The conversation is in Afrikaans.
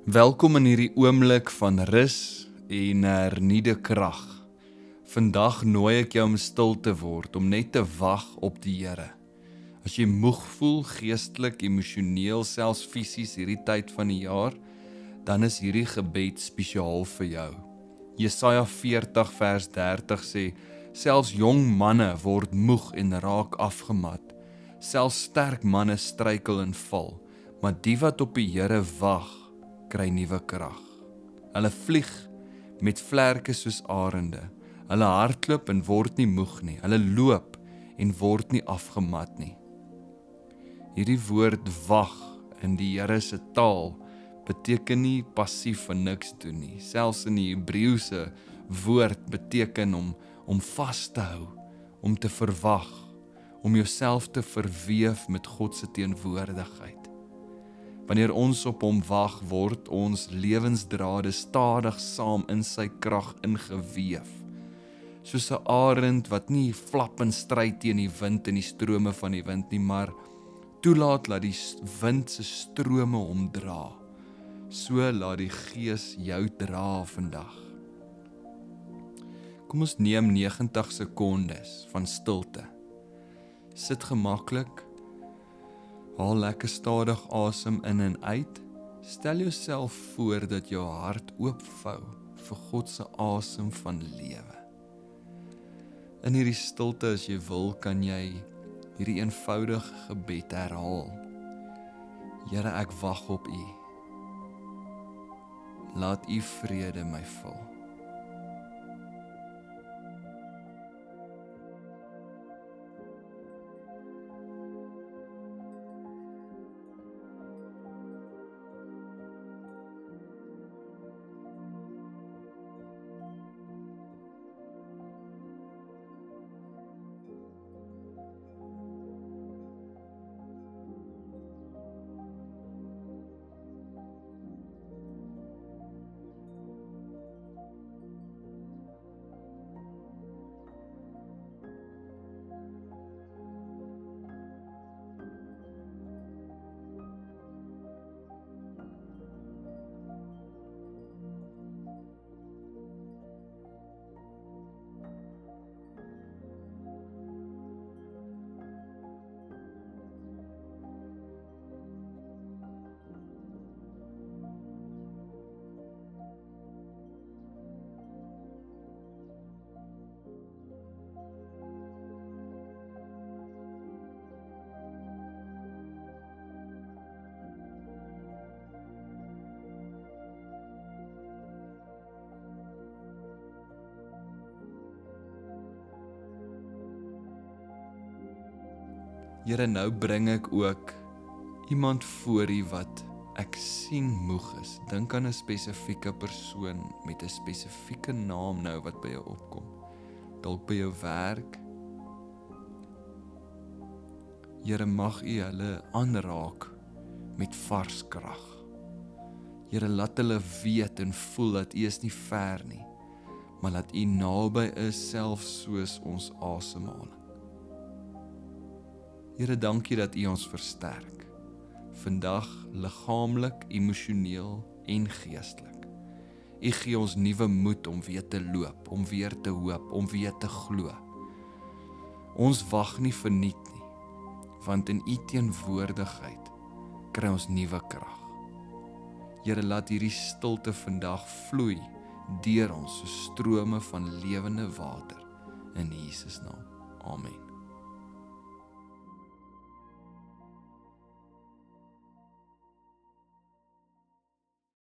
Welkom in hierdie oomblik van rus en hernieude krag. Vandag nooi ek jou om stil te word, om net te wag op die Here. As jy moeg voel, geestelik, emosioneel, selfs fisies hierdie tyd van die jaar, dan is hierdie gebed spesiaal vir jou. Jesaja 40 vers 30 sê, selfs jong manne word moeg en raak afgemat. Selfs sterk manne struikel en val, maar die wat op die Here wag, kry nuwe krag. Hulle vlieg met vlerke soos arende. Hulle hardloop en word nie moeg nie. Hulle loop en word nie afgemat nie. Hierdie woord wag in die Here se taal beteken nie passief van niks doen nie. Selfs in die Hebreëse woord beteken om vas te hou, om te verwag, om jouself te verweef met God se teenwoordigheid. Wanneer ons op hom wag, word ons lewensdrade stadig saam in sy krag ingeweef. Soos 'n arend wat nie flap en stry teen die wind en die strome van die wind nie, maar toelaat laat die wind se strome hom dra. So laat die Gees jou dra vandag. Kom ons neem 90 sekondes van stilte. Sit gemaklik. Haal lekker stadig asem in en uit. Stel jouself voor dat jou hart oopvou vir God se asem van lewe. In hierdie stilte, as jy wil, kan jy hierdie eenvoudige gebed herhaal. Here, ek wag op U. Laat U vrede my vul. Here, nou bring ek ook iemand voor U wat ek sien moeg is. Dink aan 'n spesifieke persoon met 'n spesifieke naam nou wat by jou opkom. Dalk by jou werk. Here, mag U hulle aanraak met vars krag. Here, laat hulle weet en voel dat U is nie ver nie, maar dat U naby is, selfs soos ons asemhaling. Here, dankie dat U ons versterk. Vandag liggaamlik, emosioneel en geestelik. U gee ons nuwe moed om weer te loop, om weer te hoop, om weer te glo. Ons wag nie verniet nie, want in U teenwoordigheid kry ons nuwe krag. Here, laat hierdie stilte vandag vloei deur ons so strome van lewende water in Jesus naam. Amen.